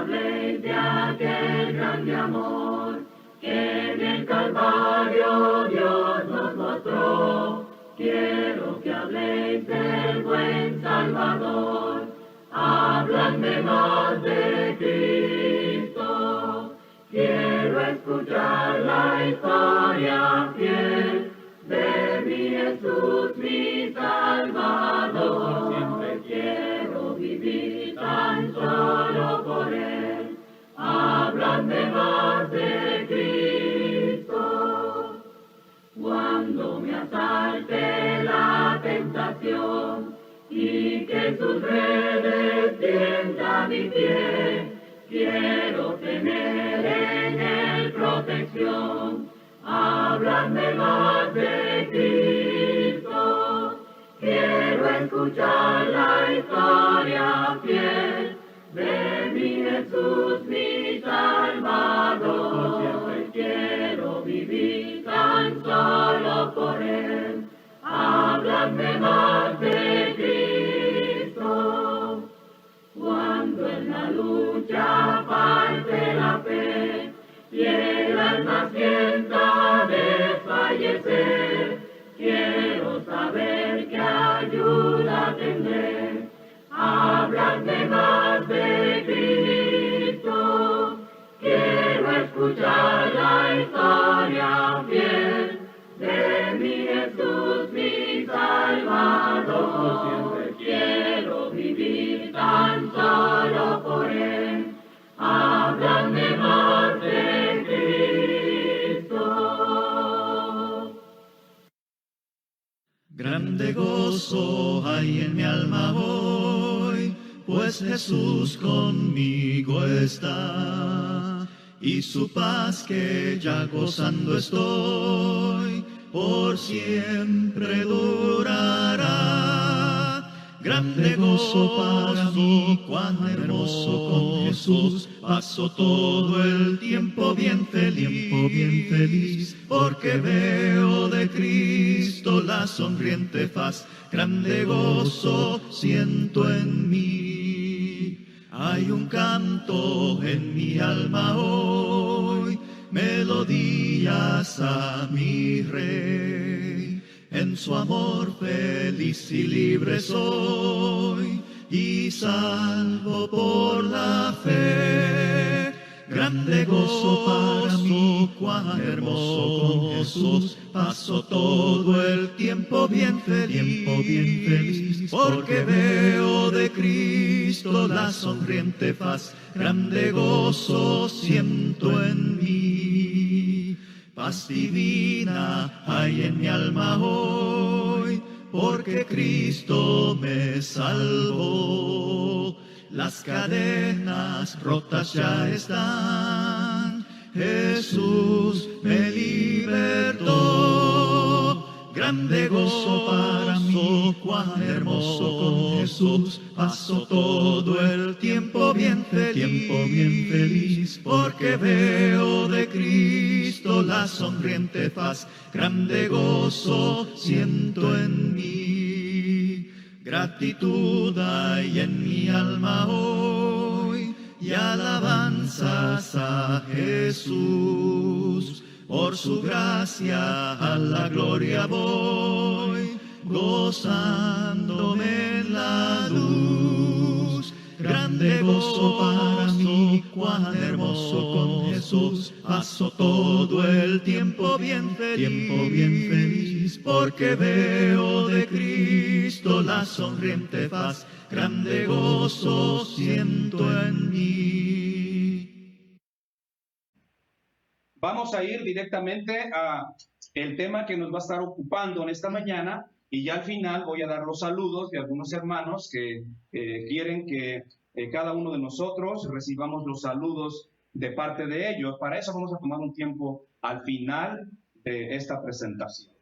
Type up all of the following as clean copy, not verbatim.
habléis de aquel grande amor que en el Calvario Dios nos mostró. Quiero que habléis del buen Salvador, habladme más de Cristo. Quiero escuchar la historia fiel de mi Jesús, mi Salvador. Siempre quiero vivir tan solo por Él. Habladme más de Cristo. Cuando me asalte la tentación y que sus redes tienda mi pie, quiero tener en Él protección. Habladme más de Cristo. Quiero escuchar la historia fiel de mi Jesús, mi Salvador. Siempre quiero vivir tan solo por Él. Habladme más de Cristo. Cuando en la lucha falte la fe y el alma sienta desfallecer, quiero saber qué ayuda tendré. Habladme más de Cristo. Quiero escuchar la historia fiel de mi Jesús, mi Salvador. Siempre quiero vivir tan solo por Él. Háblame más de Cristo. Grande gozo hay en mi alma hoy, pues Jesús conmigo está, y su paz que ya gozando estoy, por siempre durará. Grande gozo para mí, cuán hermoso con Jesús, paso todo el tiempo bien feliz, porque veo de Cristo la sonriente faz. Grande gozo siento en mí. Hay un canto en mi alma hoy, melodías a mi Rey. En su amor feliz y libre soy, y salvo por la fe. Grande gozo para mí, cuán hermoso con Jesús, paso todo el tiempo bien feliz, porque veo de Cristo la sonriente faz. Grande gozo siento en mí. Paz divina hay en mi alma hoy, porque Cristo me salvó. Las cadenas rotas ya están, Jesús me libertó. Grande gozo para mí, cuán hermoso con Jesús, paso todo el tiempo bien feliz, porque veo de Cristo la sonriente faz. Grande gozo siento en mí. Gratitud hay en mi alma hoy, y alabanzas a Jesús. Por su gracia a la gloria voy, gozándome en la luz. Grande gozo para mí, cuán hermoso con Jesús, paso todo el tiempo bien feliz, porque veo de Cristo la sonriente faz. Grande gozo siento en mí. Vamos a ir directamente a el tema que nos va a estar ocupando en esta mañana, y ya al final voy a dar los saludos de algunos hermanos que quieren que cada uno de nosotros recibamos los saludos de parte de ellos. Para eso vamos a tomar un tiempo al final de esta presentación.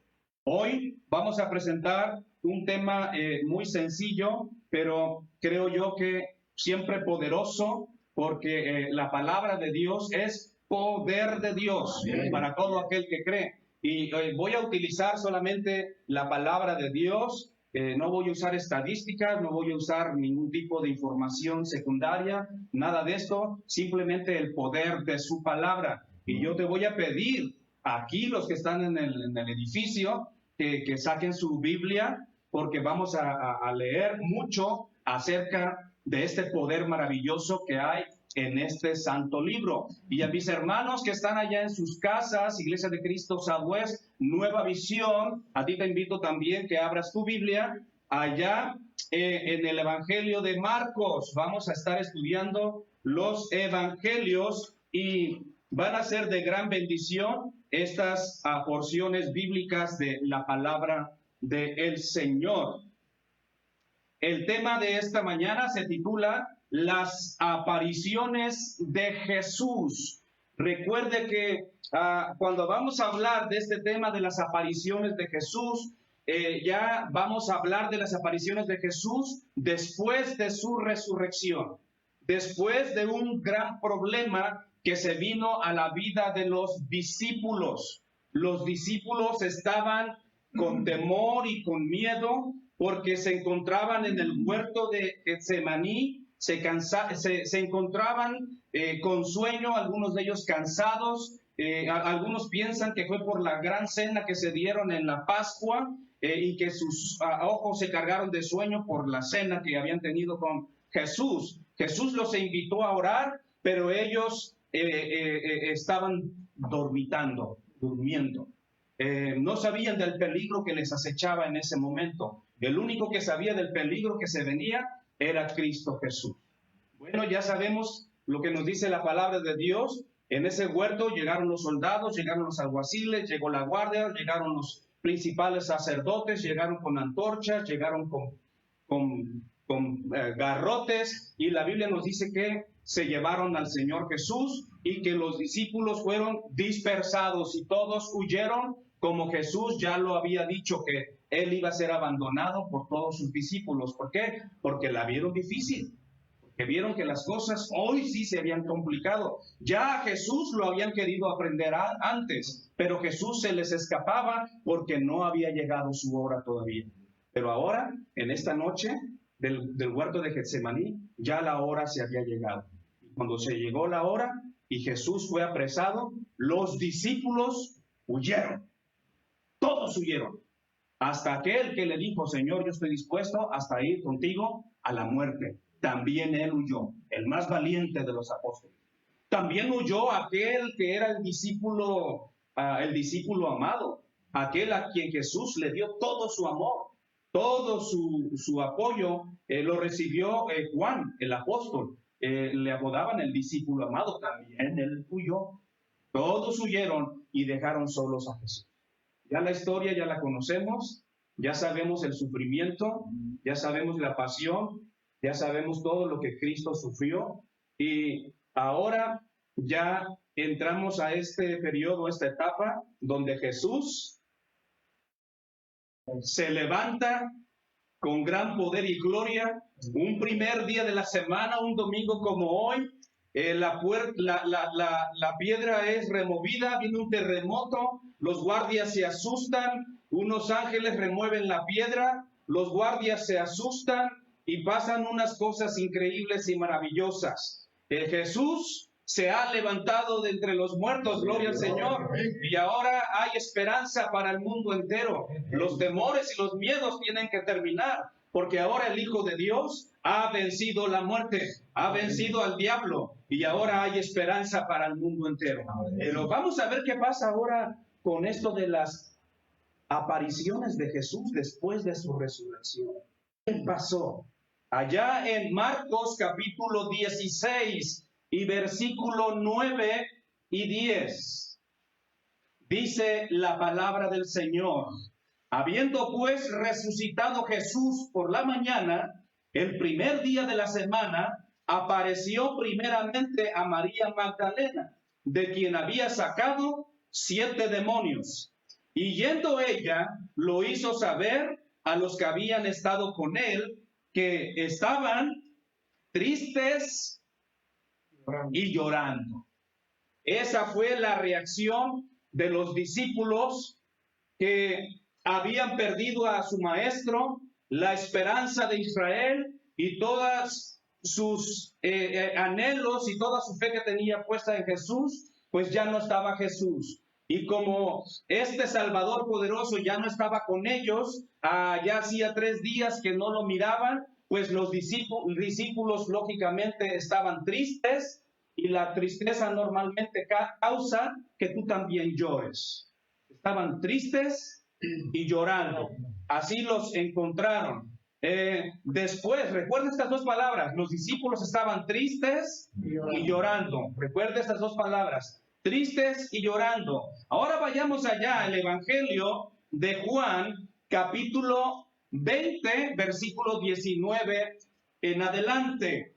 Hoy vamos a presentar un tema muy sencillo, pero creo yo que siempre poderoso, porque la palabra de Dios es poder de Dios para todo aquel que cree. Y voy a utilizar solamente la palabra de Dios no voy a usar estadísticas, no voy a usar ningún tipo de información secundaria, nada de esto, simplemente el poder de su palabra. Y yo te voy a pedir aquí, los que están en el edificio, que saquen su Biblia, porque vamos a leer mucho acerca de este poder maravilloso que hay en este santo libro. Y a mis hermanos que están allá en sus casas, Iglesia de Cristo Southwest, Nueva Visión, a ti te invito también que abras tu Biblia allá en el Evangelio de Marcos. Vamos a estar estudiando los Evangelios y van a ser de gran bendición estas porciones bíblicas de la palabra del Señor. El tema de esta mañana se titula Las apariciones de Jesús. Recuerde que cuando vamos a hablar de este tema de las apariciones de Jesús, ya vamos a hablar de las apariciones de Jesús después de su resurrección, después de un gran problema que se vino a la vida de los discípulos. Los discípulos estaban con temor y con miedo porque se encontraban en el huerto de Getsemaní, se encontraban con sueño, algunos de ellos cansados, algunos piensan que fue por la gran cena que se dieron en la Pascua y que sus ojos se cargaron de sueño por la cena que habían tenido con Jesús. Jesús los invitó a orar, pero ellos estaban durmiendo. No sabían del peligro que les acechaba en ese momento. El único que sabía del peligro que se venía era Cristo Jesús. Bueno, ya sabemos lo que nos dice la palabra de Dios. En ese huerto llegaron los soldados, llegaron los alguaciles, llegó la guardia, llegaron los principales sacerdotes, llegaron con antorchas, llegaron con garrotes, y la Biblia nos dice que se llevaron al Señor Jesús y que los discípulos fueron dispersados y todos huyeron, como Jesús ya lo había dicho, que él iba a ser abandonado por todos sus discípulos. ¿Por qué? Porque la vieron difícil, porque vieron que las cosas hoy sí se habían complicado. Ya a Jesús lo habían querido aprender antes, pero Jesús se les escapaba porque no había llegado su hora todavía. Pero ahora, en esta noche del huerto de Getsemaní, ya la hora se había llegado. Cuando se llegó la hora y Jesús fue apresado, los discípulos huyeron. Todos huyeron. Hasta aquel que le dijo, Señor, yo estoy dispuesto hasta ir contigo a la muerte. También él huyó, el más valiente de los apóstoles. También huyó aquel que era el discípulo amado, aquel a quien Jesús le dio todo su amor, todo su apoyo, lo recibió Juan, el apóstol. Le apodaban el discípulo amado, también él huyó. Todos huyeron y dejaron solos a Jesús. Ya la historia ya la conocemos, ya sabemos el sufrimiento, ya sabemos la pasión, ya sabemos todo lo que Cristo sufrió, y ahora ya entramos a este periodo, esta etapa, donde Jesús se levanta con gran poder y gloria, un primer día de la semana, un domingo como hoy. La piedra es removida, viene un terremoto, los guardias se asustan, unos ángeles remueven la piedra, los guardias se asustan y pasan unas cosas increíbles y maravillosas. Jesús se ha levantado de entre los muertos, gloria al Señor, y ahora hay esperanza para el mundo entero. Los temores y los miedos tienen que terminar, porque ahora el Hijo de Dios ha vencido la muerte, ha vencido al diablo, y ahora hay esperanza para el mundo entero. Pero vamos a ver qué pasa ahora con esto de las apariciones de Jesús después de su resurrección. ¿Qué pasó? Allá en Marcos capítulo 16 y versículo 9 y 10, dice la palabra del Señor. Habiendo pues resucitado Jesús por la mañana, el primer día de la semana, apareció primeramente a María Magdalena, de quien había sacado 7 demonios. Y yendo ella, lo hizo saber a los que habían estado con él, que estaban tristes y llorando. Esa fue la reacción de los discípulos que habían perdido a su maestro, la esperanza de Israel y todas sus anhelos y toda su fe que tenía puesta en Jesús, pues ya no estaba Jesús. Y como este Salvador poderoso ya no estaba con ellos, ya hacía 3 días que no lo miraban, pues los discípulos lógicamente estaban tristes, y la tristeza normalmente causa que tú también llores. Estaban tristes y llorando. Así los encontraron. Después, recuerda estas 2 palabras, los discípulos estaban tristes y llorando. Recuerda estas 2 palabras, tristes y llorando. Ahora vayamos allá al Evangelio de Juan, capítulo 20, versículo 19 en adelante.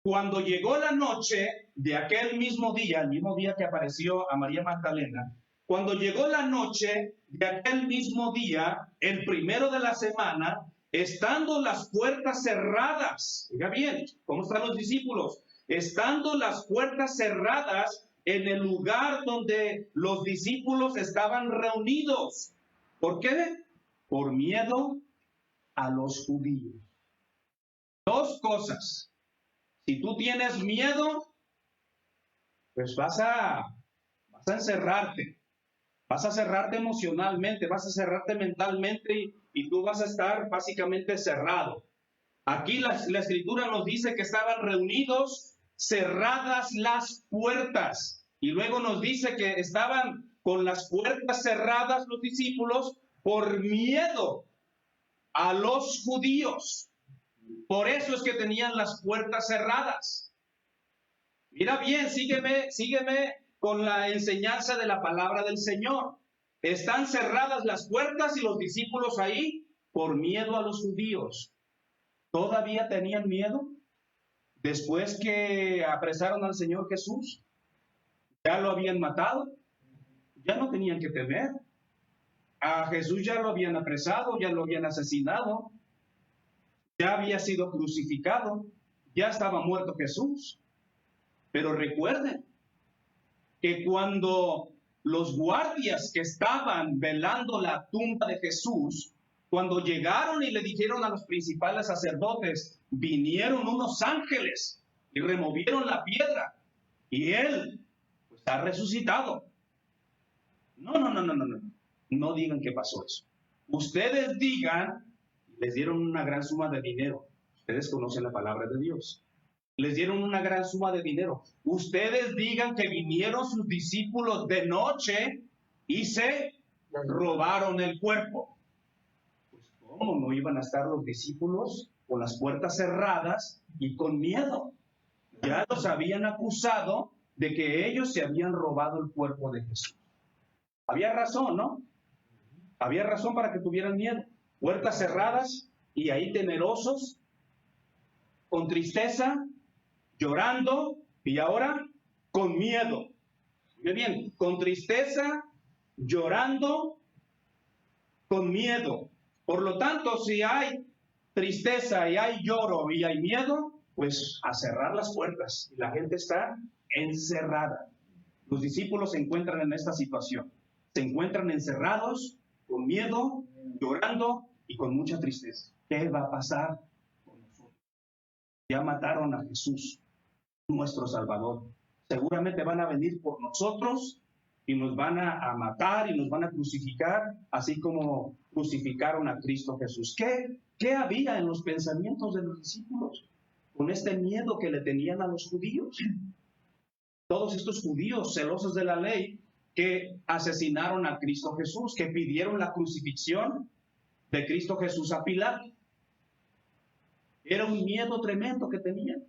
Cuando llegó la noche de aquel mismo día, el mismo día que apareció a María Magdalena, cuando llegó la noche de aquel mismo día, el primero de la semana, estando las puertas cerradas, oiga bien, ¿cómo están los discípulos? Estando las puertas cerradas en el lugar donde los discípulos estaban reunidos. ¿Por qué? Por miedo a los judíos. 2 cosas. Si tú tienes miedo, pues vas a encerrarte. Vas a cerrarte emocionalmente, vas a cerrarte mentalmente y tú vas a estar básicamente cerrado. Aquí la Escritura nos dice que estaban reunidos, cerradas las puertas. Y luego nos dice que estaban con las puertas cerradas los discípulos por miedo a los judíos. Por eso es que tenían las puertas cerradas. Mira bien, sígueme con la enseñanza de la palabra del Señor. Están cerradas las puertas y los discípulos ahí por miedo a los judíos. ¿Todavía tenían miedo? Después que apresaron al Señor Jesús, ya lo habían matado, ya no tenían que temer. A Jesús ya lo habían apresado, ya lo habían asesinado. Ya había sido crucificado, ya estaba muerto Jesús. Pero recuerden que cuando los guardias que estaban velando la tumba de Jesús, cuando llegaron y le dijeron a los principales sacerdotes, vinieron unos ángeles y removieron la piedra, y él pues ha resucitado. No digan que pasó eso. Ustedes digan. Les dieron una gran suma de dinero. Ustedes conocen la palabra de Dios. Les dieron una gran suma de dinero. Ustedes digan que vinieron sus discípulos de noche y se robaron el cuerpo. Pues ¿cómo no iban a estar los discípulos con las puertas cerradas y con miedo? Ya los habían acusado de que ellos se habían robado el cuerpo de Jesús. Había razón, ¿no? Había razón para que tuvieran miedo. Puertas cerradas y ahí temerosos, con tristeza, llorando y ahora con miedo. Muy bien, con tristeza, llorando, con miedo. Por lo tanto, si hay tristeza y hay lloro y hay miedo, pues a cerrar las puertas y la gente está encerrada. Los discípulos se encuentran en esta situación. Se encuentran encerrados, con miedo, llorando y con mucha tristeza. ¿Qué va a pasar con nosotros? Ya mataron a Jesús, nuestro Salvador. Seguramente van a venir por nosotros y nos van a matar y nos van a crucificar, así como crucificaron a Cristo Jesús. ¿Qué había en los pensamientos de los discípulos con este miedo que le tenían a los judíos? Todos estos judíos celosos de la ley que asesinaron a Cristo Jesús, que pidieron la crucifixión de Cristo Jesús a Pilato. Era un miedo tremendo que tenían.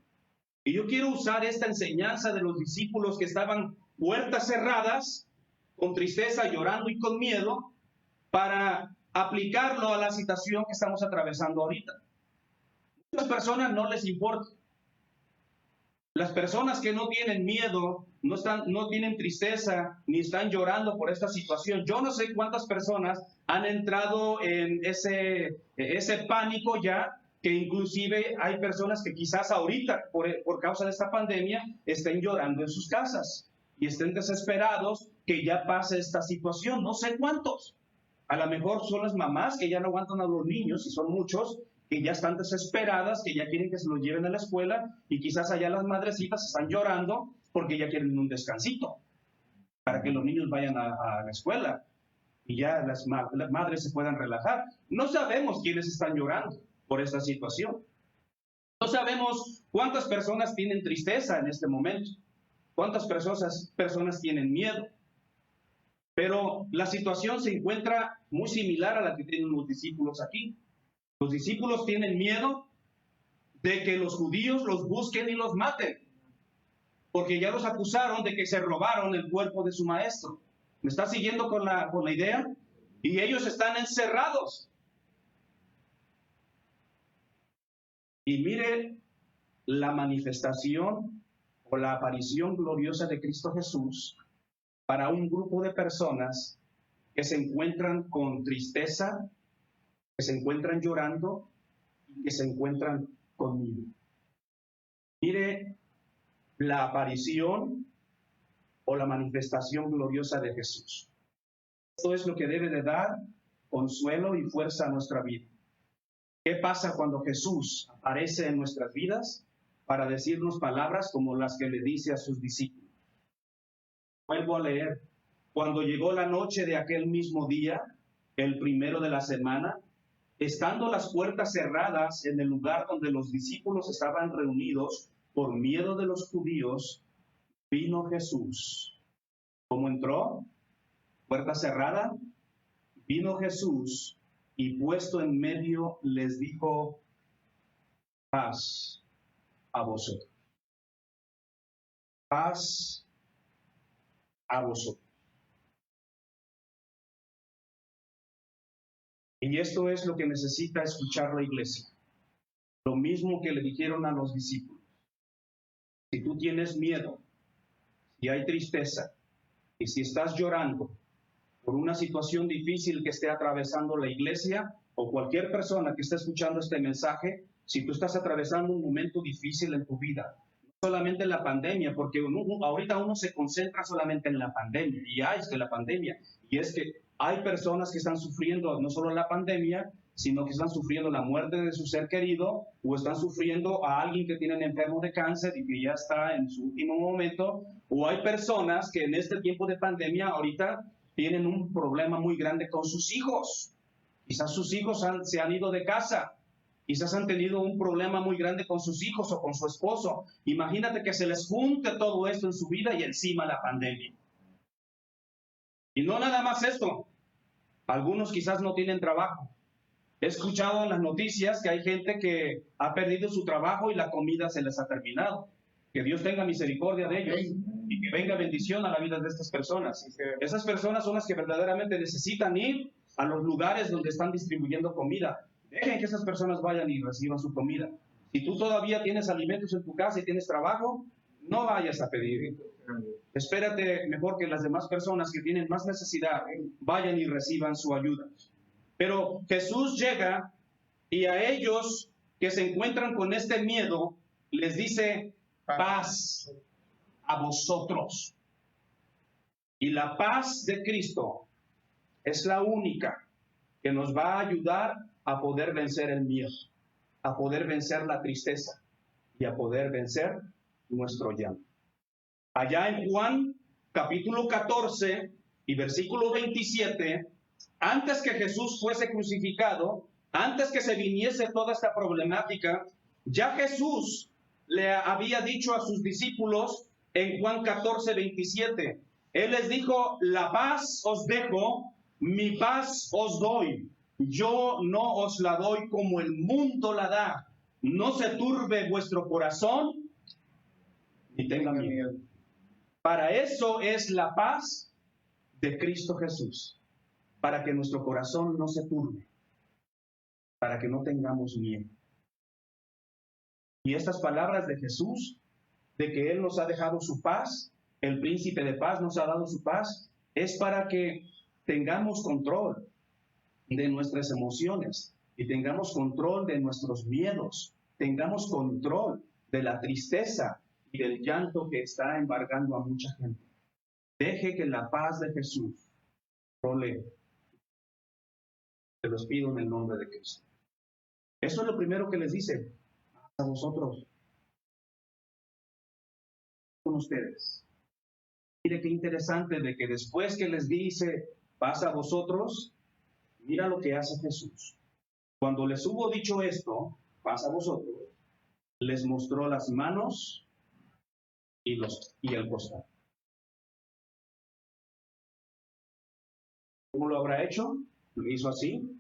Y yo quiero usar esta enseñanza de los discípulos que estaban puertas cerradas, con tristeza, llorando y con miedo, para aplicarlo a la situación que estamos atravesando ahorita. Muchas personas no les importa. Las personas que no tienen miedo, no tienen tristeza, ni están llorando por esta situación. Yo no sé cuántas personas han entrado en ese pánico ya, que inclusive hay personas que quizás ahorita, por causa de esta pandemia, estén llorando en sus casas y estén desesperados que ya pase esta situación. No sé cuántos. A lo mejor son las mamás que ya no aguantan a los niños, y son muchos, que ya están desesperadas, que ya quieren que se los lleven a la escuela, y quizás allá las madrecitas están llorando porque ya quieren un descansito para que los niños vayan a la escuela y ya las madres se puedan relajar. No sabemos quiénes están llorando por esta situación. No sabemos cuántas personas tienen tristeza en este momento, cuántas personas tienen miedo. Pero la situación se encuentra muy similar a la que tienen los discípulos aquí. Los discípulos tienen miedo de que los judíos los busquen y los maten, porque ya los acusaron de que se robaron el cuerpo de su maestro. ¿Me está siguiendo con la idea? Y ellos están encerrados. Y mire la manifestación o la aparición gloriosa de Cristo Jesús para un grupo de personas que se encuentran con tristeza, que se encuentran llorando y que se encuentran con miedo. Mire la aparición o la manifestación gloriosa de Jesús. Esto es lo que debe de dar consuelo y fuerza a nuestra vida. ¿Qué pasa cuando Jesús aparece en nuestras vidas para decirnos palabras como las que le dice a sus discípulos? Vuelvo a leer. Cuando llegó la noche de aquel mismo día, el primero de la semana, estando las puertas cerradas en el lugar donde los discípulos estaban reunidos por miedo de los judíos, vino Jesús. ¿Cómo entró? Puerta cerrada. Vino Jesús y puesto en medio les dijo: paz a vosotros. Paz a vosotros. Y esto es lo que necesita escuchar la iglesia. Lo mismo que le dijeron a los discípulos. Si tú tienes miedo, si hay tristeza, y si estás llorando por una situación difícil que esté atravesando la iglesia, o cualquier persona que esté escuchando este mensaje, si tú estás atravesando un momento difícil en tu vida, no solamente en la pandemia, porque ahorita uno se concentra solamente en la pandemia, y es que la pandemia, y es que hay personas que están sufriendo no solo la pandemia, sino que están sufriendo la muerte de su ser querido, o están sufriendo a alguien que tiene enfermo de cáncer y que ya está en su último momento, o hay personas que en este tiempo de pandemia ahorita tienen un problema muy grande con sus hijos. Quizás sus hijos se han ido de casa, quizás han tenido un problema muy grande con sus hijos o con su esposo. Imagínate que se les junte todo esto en su vida y encima la pandemia. Y no nada más esto, algunos quizás no tienen trabajo. He escuchado en las noticias que hay gente que ha perdido su trabajo y la comida se les ha terminado. Que Dios tenga misericordia de ellos y que venga bendición a la vida de estas personas. Esas personas son las que verdaderamente necesitan ir a los lugares donde están distribuyendo comida. Dejen que esas personas vayan y reciban su comida. Si tú todavía tienes alimentos en tu casa y tienes trabajo, no vayas a pedir. Espérate mejor que las demás personas que tienen más necesidad vayan y reciban su ayuda. Pero Jesús llega y a ellos que se encuentran con este miedo les dice: paz a vosotros. Y la paz de Cristo es la única que nos va a ayudar a poder vencer el miedo, a poder vencer la tristeza y a poder vencer nuestro llanto. Allá en Juan capítulo 14 y versículo 27, antes que Jesús fuese crucificado, antes que se viniese toda esta problemática, ya Jesús le había dicho a sus discípulos en Juan 14, 27, Él les dijo: la paz os dejo, mi paz os doy. Yo no os la doy como el mundo la da. No se turbe vuestro corazón, ni tenga miedo. Para eso es la paz de Cristo Jesús, para que nuestro corazón no se turbe, para que no tengamos miedo. Y estas palabras de Jesús, de que Él nos ha dejado su paz, el príncipe de paz nos ha dado su paz, es para que tengamos control de nuestras emociones y tengamos control de nuestros miedos, tengamos control de la tristeza y del llanto que está embargando a mucha gente. Deje que la paz de Jesús role Se los pido en el nombre de Cristo. Eso es lo primero que les dice a vosotros, con ustedes. Mire qué interesante de que después que les dice, paz a vosotros, mira lo que hace Jesús. Cuando les hubo dicho esto, paz a vosotros, les mostró las manos y el costado. ¿Cómo lo habrá hecho? Lo hizo así.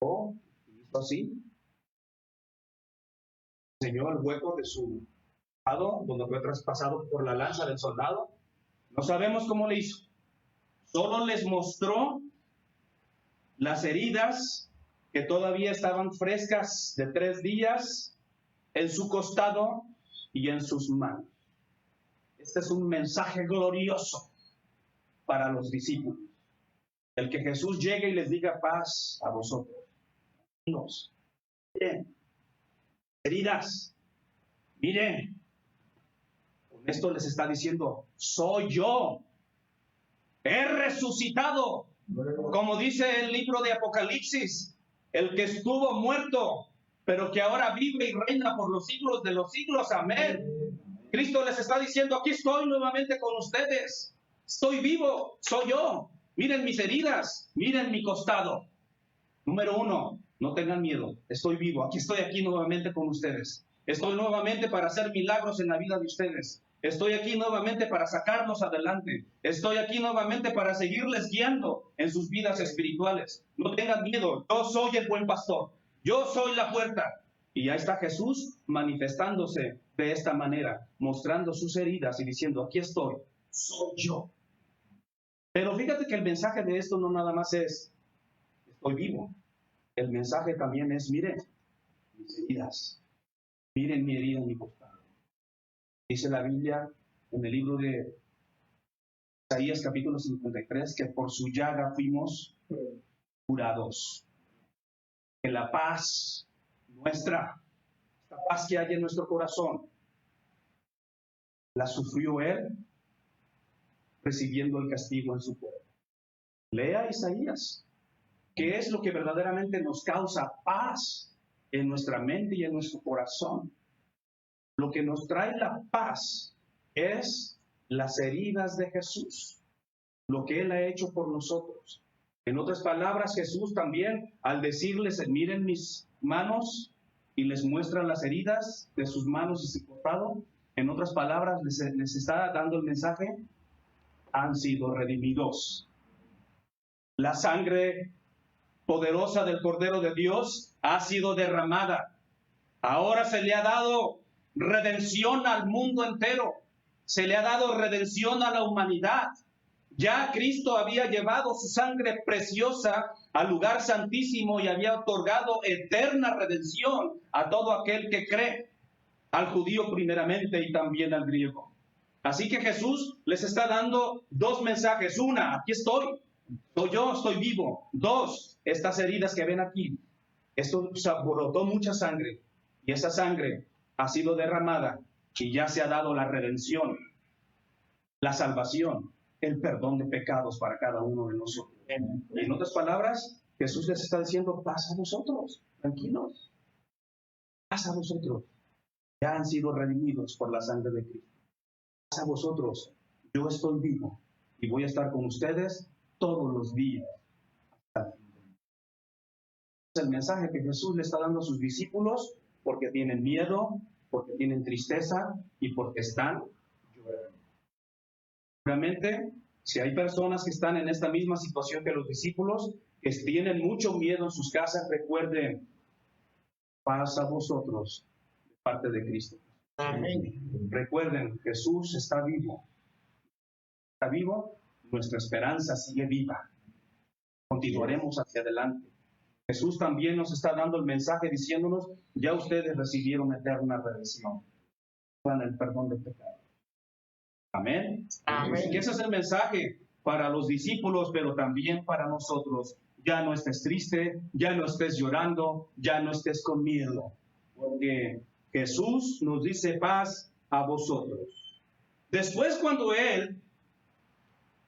O hizo así. Enseñó el hueco de su lado, donde fue traspasado por la lanza del soldado. No sabemos cómo le hizo. Solo les mostró las heridas que todavía estaban frescas de 3 días en su costado y en sus manos. Este es un mensaje glorioso para los discípulos. El que Jesús llegue y les diga paz a vosotros. Miren, heridas, miren. Con esto les está diciendo, soy yo. He resucitado. Como dice el libro de Apocalipsis, el que estuvo muerto, pero que ahora vive y reina por los siglos de los siglos. Amén. Cristo les está diciendo, aquí estoy nuevamente con ustedes. Estoy vivo, soy yo. Miren mis heridas, miren mi costado. Número 1, no tengan miedo. Estoy vivo, estoy aquí nuevamente con ustedes. Estoy nuevamente para hacer milagros en la vida de ustedes. Estoy aquí nuevamente para sacarlos adelante. Estoy aquí nuevamente para seguirles guiando en sus vidas espirituales. No tengan miedo, yo soy el buen pastor. Yo soy la puerta. Y ya está Jesús manifestándose de esta manera, mostrando sus heridas y diciendo, aquí estoy, soy yo. Pero fíjate que el mensaje de esto no nada más es, estoy vivo. El mensaje también es, miren mis heridas. Miren mi herida en mi costado. Dice la Biblia en el libro de Isaías capítulo 53 que por su llaga fuimos curados. Que la paz nuestra, esta paz que hay en nuestro corazón, la sufrió Él recibiendo el castigo en su cuerpo. Lea Isaías. ¿Qué es lo que verdaderamente nos causa paz en nuestra mente y en nuestro corazón? Lo que nos trae la paz es las heridas de Jesús, lo que Él ha hecho por nosotros. En otras palabras, Jesús también, al decirles, miren mis manos, y les muestra las heridas de sus manos y su costado, en otras palabras, les está dando el mensaje, han sido redimidos. La sangre poderosa del Cordero de Dios ha sido derramada. Ahora se le ha dado redención al mundo entero. Se le ha dado redención a la humanidad. Ya Cristo había llevado su sangre preciosa al lugar santísimo y había otorgado eterna redención a todo aquel que cree, al judío primeramente y también al griego. Así que Jesús les está dando 2 mensajes. 1, aquí estoy, soy yo, estoy vivo. 2, estas heridas que ven aquí. Esto brotó mucha sangre y esa sangre ha sido derramada y ya se ha dado la redención, la salvación, el perdón de pecados para cada uno de nosotros. En otras palabras, Jesús les está diciendo, paz a vosotros, tranquilos, paz a vosotros. Ya han sido redimidos por la sangre de Cristo. Paz a vosotros, yo estoy vivo y voy a estar con ustedes todos los días. Es el mensaje que Jesús le está dando a sus discípulos porque tienen miedo, porque tienen tristeza y porque están llorando. Realmente, si hay personas que están en esta misma situación que los discípulos, que tienen mucho miedo en sus casas, recuerden, paz a vosotros de parte de Cristo. Amén. Recuerden, Jesús está vivo. Está vivo, nuestra esperanza sigue viva. Continuaremos hacia adelante. Jesús también nos está dando el mensaje diciéndonos, ya ustedes recibieron eterna redención. Con el perdón de pecados. Amén. Amén. Y ese es el mensaje para los discípulos, pero también para nosotros. Ya no estés triste, ya no estés llorando, ya no estés con miedo. Porque Jesús nos dice paz a vosotros. Después, cuando Él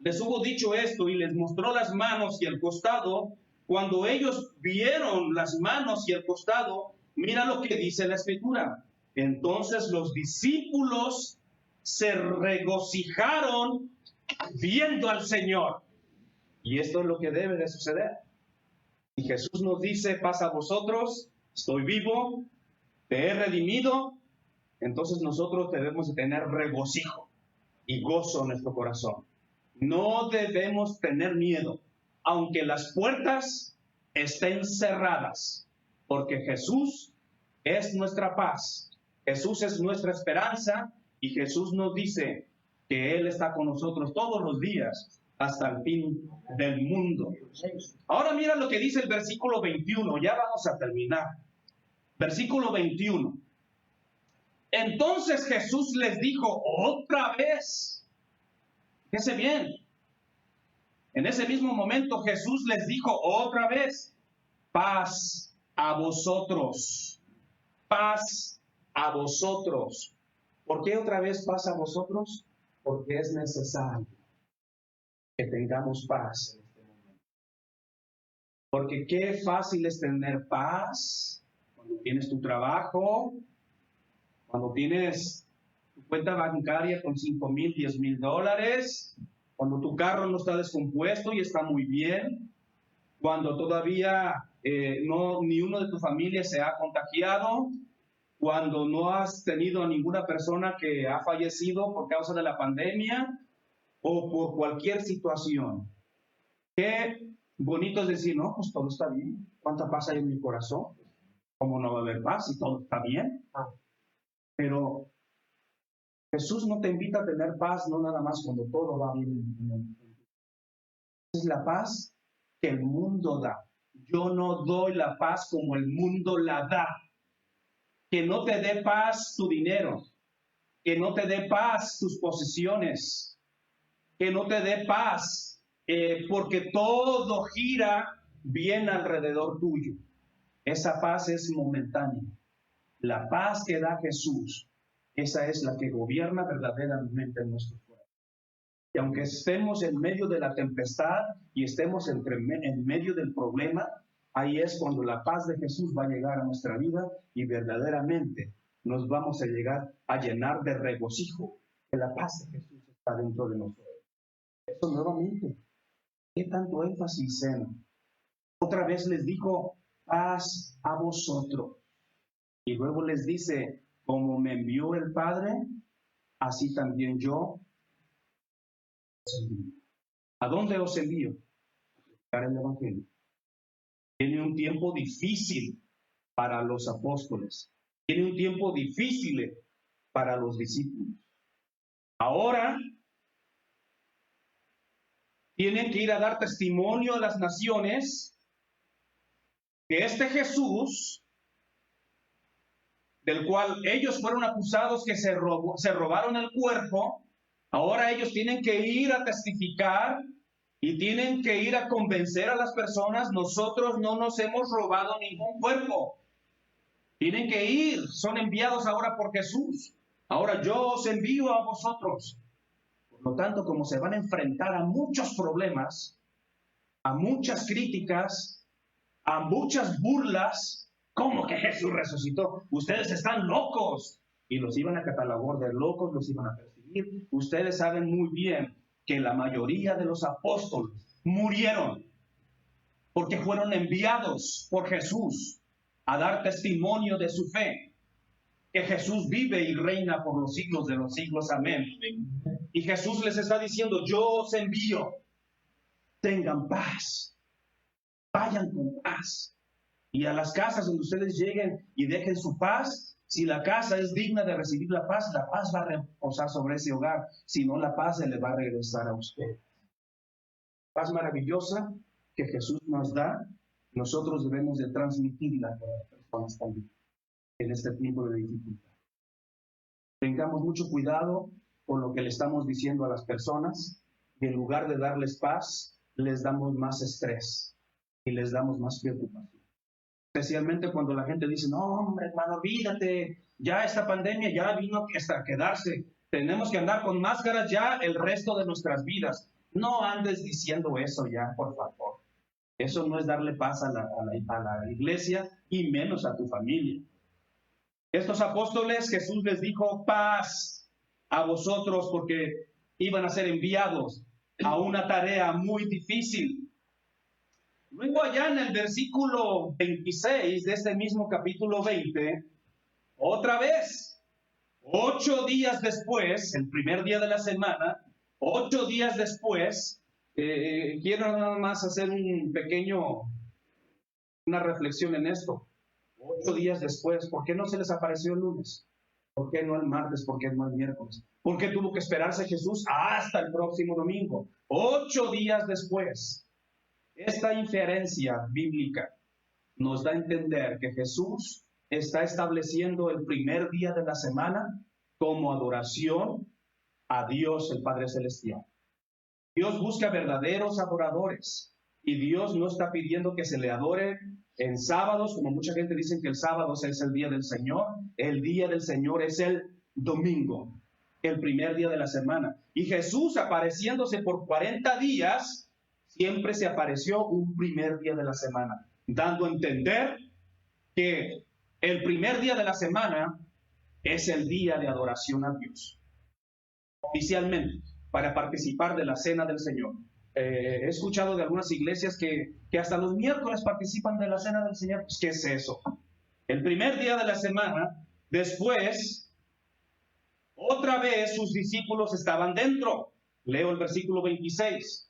les hubo dicho esto y les mostró las manos y el costado. Cuando ellos vieron las manos y el costado, mira lo que dice la Escritura. Entonces los discípulos se regocijaron viendo al Señor. Y esto es lo que debe de suceder. Y Jesús nos dice, paz a vosotros, estoy vivo, te he redimido. Entonces nosotros debemos de tener regocijo y gozo en nuestro corazón. No debemos tener miedo, aunque las puertas estén cerradas, porque Jesús es nuestra paz, Jesús es nuestra esperanza, y Jesús nos dice que Él está con nosotros todos los días hasta el fin del mundo. Ahora mira lo que dice el versículo 21, ya vamos a terminar. Versículo 21. Entonces Jesús les dijo otra vez, fíjense bien, en ese mismo momento Jesús les dijo otra vez, paz a vosotros, paz a vosotros. ¿Por qué otra vez paz a vosotros? Porque es necesario que tengamos paz en este momento. Porque qué fácil es tener paz cuando tienes tu trabajo, cuando tienes tu cuenta bancaria con 5,000, 10,000 dólares, cuando tu carro no está descompuesto y está muy bien, cuando todavía ni uno de tu familia se ha contagiado, cuando no has tenido a ninguna persona que ha fallecido por causa de la pandemia o por cualquier situación. Qué bonito es decir, no, pues todo está bien. ¿Cuánta paz hay en mi corazón? ¿Cómo no va a haber paz si todo está bien? Pero Jesús no te invita a tener paz, no nada más cuando todo va bien. Es la paz que el mundo da. Yo no doy la paz como el mundo la da. Que no te dé paz tu dinero, que no te dé paz tus posesiones, que no te dé paz porque todo gira bien alrededor tuyo. Esa paz es momentánea. La paz que da Jesús, esa es la que gobierna verdaderamente en nuestro corazón. Y aunque estemos en medio de la tempestad y estemos en medio del problema, ahí es cuando la paz de Jesús va a llegar a nuestra vida y verdaderamente nos vamos a llegar a llenar de regocijo, que la paz de Jesús está dentro de nosotros. Eso nuevamente, ¿qué tanto énfasis en? Otra vez les dijo, paz a vosotros. Y luego les dice, como me envió el Padre, así también yo os envío. ¿A dónde os envío? A predicar el Evangelio. Tiene un tiempo difícil para los apóstoles. Tiene un tiempo difícil para los discípulos. Ahora tienen que ir a dar testimonio a las naciones que este Jesús, del cual ellos fueron acusados que se robaron el cuerpo, ahora ellos tienen que ir a testificar y tienen que ir a convencer a las personas, nosotros no nos hemos robado ningún cuerpo. Tienen que ir, son enviados ahora por Jesús. Ahora yo os envío a vosotros. Por lo tanto, como se van a enfrentar a muchos problemas, a muchas críticas, a muchas burlas, ¿cómo que Jesús resucitó? Ustedes están locos. Y los iban a catalogar de locos, los iban a perseguir. Ustedes saben muy bien que la mayoría de los apóstoles murieron porque fueron enviados por Jesús a dar testimonio de su fe, que Jesús vive y reina por los siglos de los siglos. Amén. Y Jesús les está diciendo, yo os envío, tengan paz, vayan con paz. Y a las casas donde ustedes lleguen y dejen su paz, si la casa es digna de recibir la paz va a reposar sobre ese hogar. Si no, la paz se le va a regresar a usted. Paz maravillosa que Jesús nos da, nosotros debemos de transmitirla a las personas también en este tiempo de dificultad. Tengamos mucho cuidado con lo que le estamos diciendo a las personas y en lugar de darles paz, les damos más estrés y les damos más preocupación. Especialmente cuando la gente dice, no, hombre, hermano, olvídate, ya esta pandemia ya vino hasta quedarse. Tenemos que andar con máscaras ya el resto de nuestras vidas. No andes diciendo eso ya, por favor. Eso no es darle paz a la iglesia y menos a tu familia. Estos apóstoles, Jesús les dijo paz a vosotros porque iban a ser enviados a una tarea muy difícil. Luego allá en el versículo 26 de este mismo capítulo 20, otra vez, 8 días después, el primer día de la semana, 8 días después, quiero nada más hacer una reflexión en esto. 8 días después, ¿por qué no se les apareció el lunes? ¿Por qué no el martes? ¿Por qué no el miércoles? ¿Por qué tuvo que esperarse Jesús hasta el próximo domingo? 8 días después. Esta inferencia bíblica nos da a entender que Jesús está estableciendo el primer día de la semana como adoración a Dios el Padre Celestial. Dios busca verdaderos adoradores y Dios no está pidiendo que se le adore en sábados, como mucha gente dice que el sábado es el día del Señor. El día del Señor es el domingo, el primer día de la semana. Y Jesús, apareciéndose por 40 días, siempre se apareció un primer día de la semana, dando a entender que el primer día de la semana es el día de adoración a Dios. Oficialmente, para participar de la cena del Señor. He escuchado de algunas iglesias que hasta los miércoles participan de la cena del Señor. Pues, ¿qué es eso? El primer día de la semana, después, otra vez sus discípulos estaban dentro. Leo el versículo 26.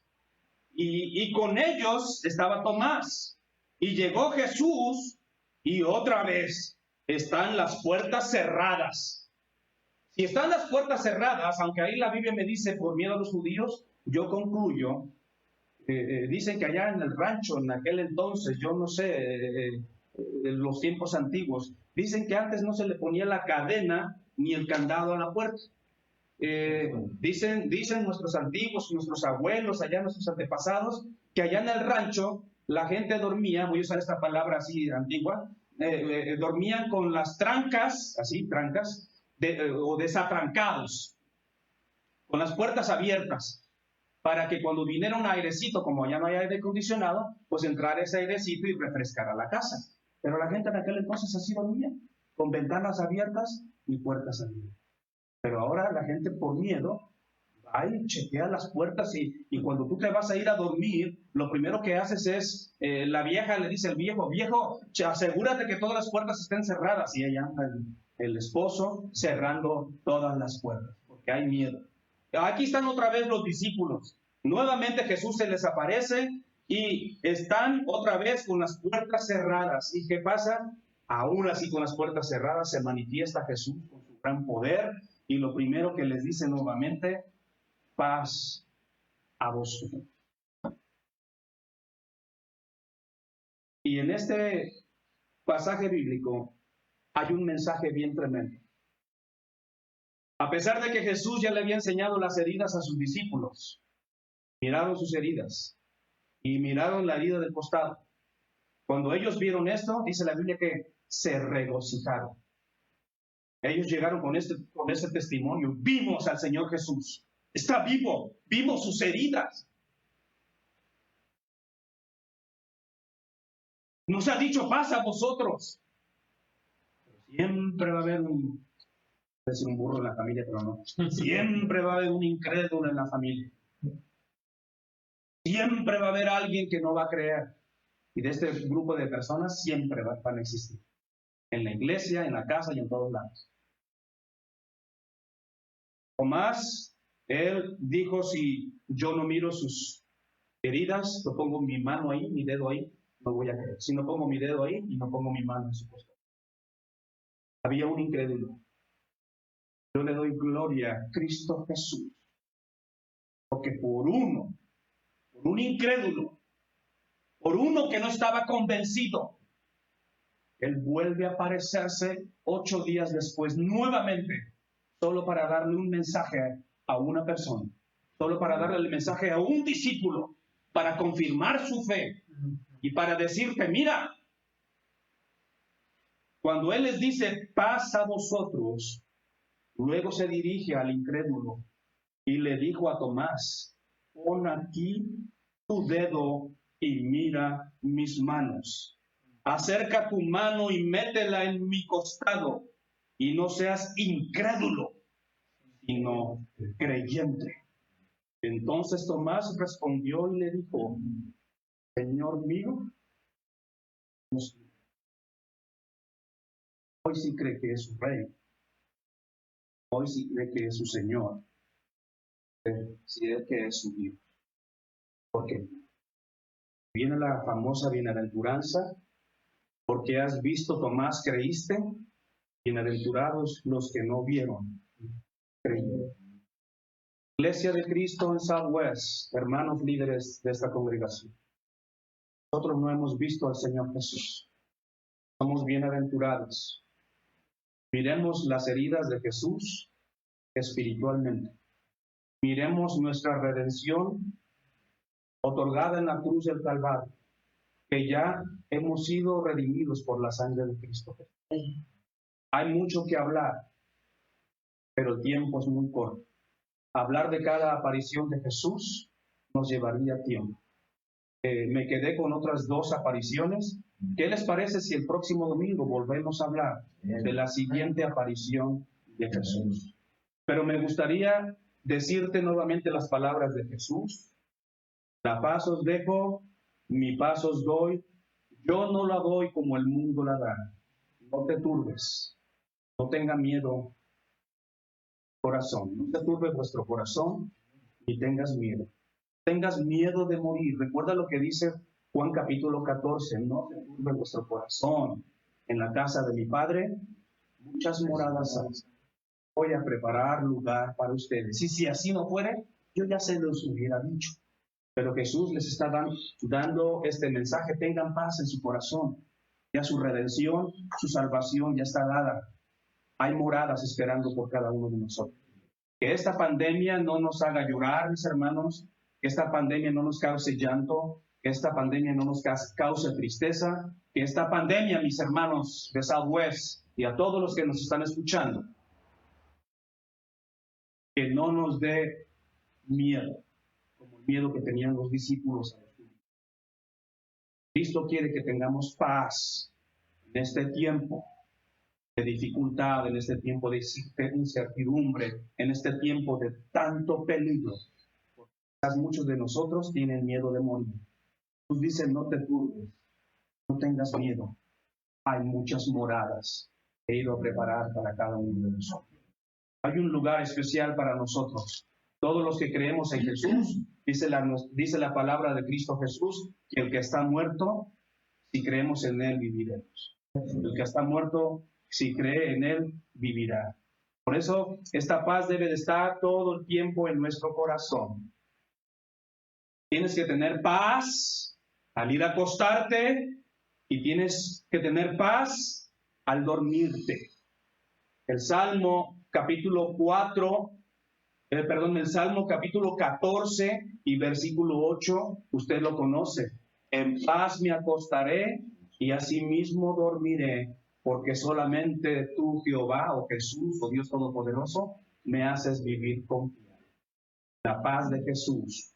Y con ellos estaba Tomás. Y llegó Jesús y otra vez están las puertas cerradas. Si están las puertas cerradas, aunque ahí la Biblia me dice por miedo a los judíos, yo concluyo, dicen que allá en el rancho, en aquel entonces, yo no sé, en los tiempos antiguos, dicen que antes no se le ponía la cadena ni el candado a la puerta. Dicen nuestros antiguos, nuestros abuelos, allá nuestros antepasados, que allá en el rancho la gente dormía, voy a usar esta palabra así antigua, dormían con las trancas, así, trancas, o desatrancados, con las puertas abiertas, para que cuando viniera un airecito, como ya no hay aire acondicionado, pues entrara ese airecito y refrescara la casa. Pero la gente en aquel entonces así dormía, con ventanas abiertas y puertas abiertas. Pero ahora la gente por miedo va y chequea las puertas y cuando tú te vas a ir a dormir, lo primero que haces es, la vieja le dice al viejo, asegúrate que todas las puertas estén cerradas. Y ella anda el esposo cerrando todas las puertas, porque hay miedo. Aquí están otra vez los discípulos. Nuevamente Jesús se les aparece y están otra vez con las puertas cerradas. ¿Y qué pasa? Aún así con las puertas cerradas se manifiesta Jesús con su gran poder y lo primero que les dice nuevamente, paz a vosotros. Y en este pasaje bíblico hay un mensaje bien tremendo. A pesar de que Jesús ya le había enseñado las heridas a sus discípulos, miraron sus heridas y miraron la herida del costado. Cuando ellos vieron esto, dice la Biblia que se regocijaron. Ellos llegaron con este testimonio. Vimos al Señor Jesús. Está vivo. Vimos sus heridas. Nos ha dicho paz a vosotros. Siempre va a haber un burro en la familia, pero no. Siempre va a haber un incrédulo en la familia. Siempre va a haber alguien que no va a creer. Y de este grupo de personas siempre van a existir. En la iglesia, en la casa y en todos lados. Tomás, él dijo, si yo no miro sus heridas, no pongo mi mano ahí, mi dedo ahí, no voy a creer. Si no pongo mi dedo ahí y no pongo mi mano en su costado. Había un incrédulo. Yo le doy gloria a Cristo Jesús. Porque por un incrédulo, por uno que no estaba convencido, Él vuelve a aparecerse 8 días después, nuevamente, solo para darle un mensaje a una persona, solo para darle el mensaje a un discípulo, para confirmar su fe y para decirte, mira, cuando Él les dice, paz a vosotros, luego se dirige al incrédulo y le dijo a Tomás, pon aquí tu dedo y mira mis manos. Acerca tu mano y métela en mi costado, y no seas incrédulo, sino creyente. Entonces Tomás respondió y le dijo, Señor mío, hoy sí cree que es su rey, hoy sí cree que es su Señor, sí cree que es su Dios. Porque viene la famosa bienaventuranza, porque has visto, Tomás, creíste, bienaventurados los que no vieron, creyeron. Iglesia de Cristo en Southwest, hermanos líderes de esta congregación, nosotros no hemos visto al Señor Jesús, somos bienaventurados. Miremos las heridas de Jesús espiritualmente. Miremos nuestra redención otorgada en la cruz del Calvario, que ya hemos sido redimidos por la sangre de Cristo. Hay mucho que hablar, pero el tiempo es muy corto. Hablar de cada aparición de Jesús nos llevaría tiempo. Me quedé con otras 2 apariciones. ¿Qué les parece si el próximo domingo volvemos a hablar de la siguiente aparición de Jesús? Pero me gustaría decirte nuevamente las palabras de Jesús. La paz os dejo, mi paz os doy. Yo no la doy como el mundo la da. No te turbes, no tenga miedo, corazón. No te turbe vuestro corazón, ni tengas miedo. Tengas miedo de morir. Recuerda lo que dice Juan capítulo 14. No te turbe vuestro corazón. En la casa de mi Padre muchas moradas hay. Voy a preparar lugar para ustedes. Y si así no fuere, yo ya se los hubiera dicho. Pero Jesús les está dando este mensaje. Tengan paz en su corazón. Ya su redención, su salvación ya está dada. Hay moradas esperando por cada uno de nosotros. Que esta pandemia no nos haga llorar, mis hermanos. Que esta pandemia no nos cause llanto. Que esta pandemia no nos cause tristeza. Que esta pandemia, mis hermanos de Southwest y a todos los que nos están escuchando, que no nos dé miedo, como el miedo que tenían los discípulos. Cristo quiere que tengamos paz en este tiempo de dificultad, en este tiempo de incertidumbre, en este tiempo de tanto peligro. Porque muchos de nosotros tienen miedo de morir. Jesús dice, no te turbes, no tengas miedo. Hay muchas moradas que he ido a preparar para cada uno de nosotros. Hay un lugar especial para nosotros. Todos los que creemos en Jesús, dice la palabra de Cristo Jesús, que el que está muerto, si creemos en Él, viviremos. El que está muerto, si cree en Él, vivirá. Por eso, esta paz debe de estar todo el tiempo en nuestro corazón. Tienes que tener paz al ir a acostarte y tienes que tener paz al dormirte. El Salmo capítulo 4, el Salmo capítulo 14 y versículo 8, usted lo conoce. En paz me acostaré y asimismo dormiré, porque solamente tú, Jehová, o Jesús, o Dios Todopoderoso, me haces vivir confiado. La paz de Jesús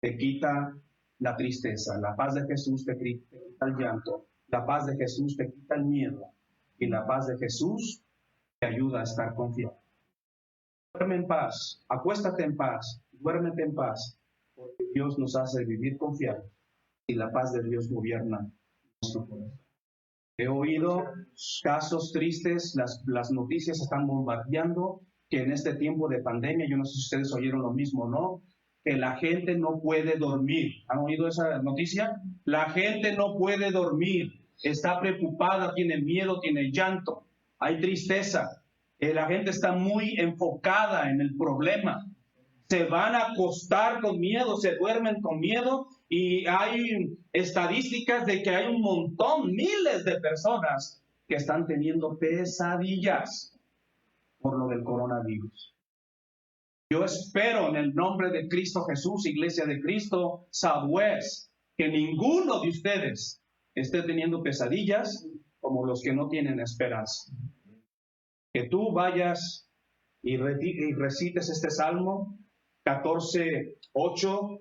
te quita la tristeza, la paz de Jesús te quita el llanto, la paz de Jesús te quita el miedo, y la paz de Jesús te ayuda a estar confiado. Duerme en paz, acuéstate en paz, duérmete en paz, porque Dios nos hace vivir confiados y la paz de Dios gobierna nuestro corazón. He oído casos tristes, las noticias están bombardeando, que en este tiempo de pandemia, yo no sé si ustedes oyeron lo mismo o no, que la gente no puede dormir. ¿Han oído esa noticia? La gente no puede dormir, está preocupada, tiene miedo, tiene llanto, hay tristeza. La gente está muy enfocada en el problema. Se van a acostar con miedo, se duermen con miedo, y hay estadísticas de que hay un montón, miles de personas que están teniendo pesadillas por lo del coronavirus. Yo espero en el nombre de Cristo Jesús, Iglesia de Cristo, Southwest, que ninguno de ustedes esté teniendo pesadillas como los que no tienen esperanza. Que tú vayas y recites este salmo 14:8,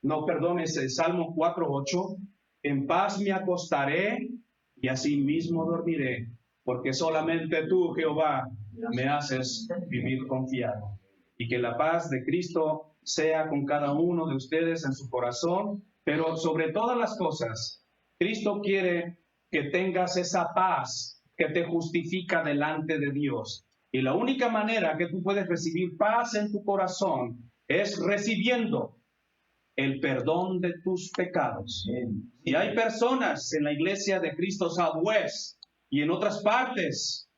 no, perdón, es el Salmo 4:8. En paz me acostaré y asimismo dormiré, porque solamente tú, Jehová, me haces vivir confiado. Y que la paz de Cristo sea con cada uno de ustedes en su corazón, pero sobre todas las cosas, Cristo quiere que tengas esa paz que te justifica delante de Dios. Y la única manera que tú puedes recibir paz en tu corazón es recibiendo el perdón de tus pecados. Si hay personas en la iglesia de Cristo Southwest y en otras partes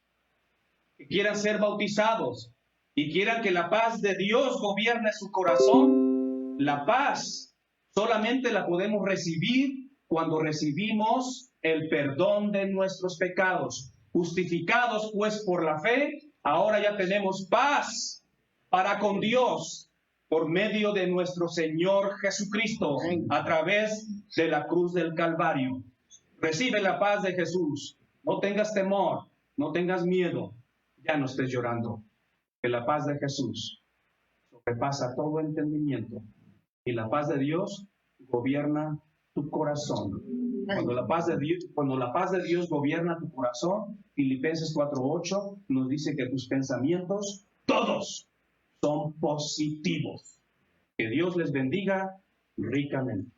que quieran ser bautizados y quieran que la paz de Dios gobierne su corazón, la paz solamente la podemos recibir cuando recibimos el perdón de nuestros pecados. Justificados pues por la fe, ahora ya tenemos paz para con Dios por medio de nuestro Señor Jesucristo, a través de la cruz del Calvario. Recibe la paz de Jesús. No tengas temor, no tengas miedo, ya no estés llorando. Que la paz de Jesús sobrepasa todo entendimiento y la paz de Dios gobierna tu corazón. Cuando la paz de Dios gobierna tu corazón, Filipenses 4:8 nos dice que tus pensamientos, todos, son positivos. Que Dios les bendiga ricamente.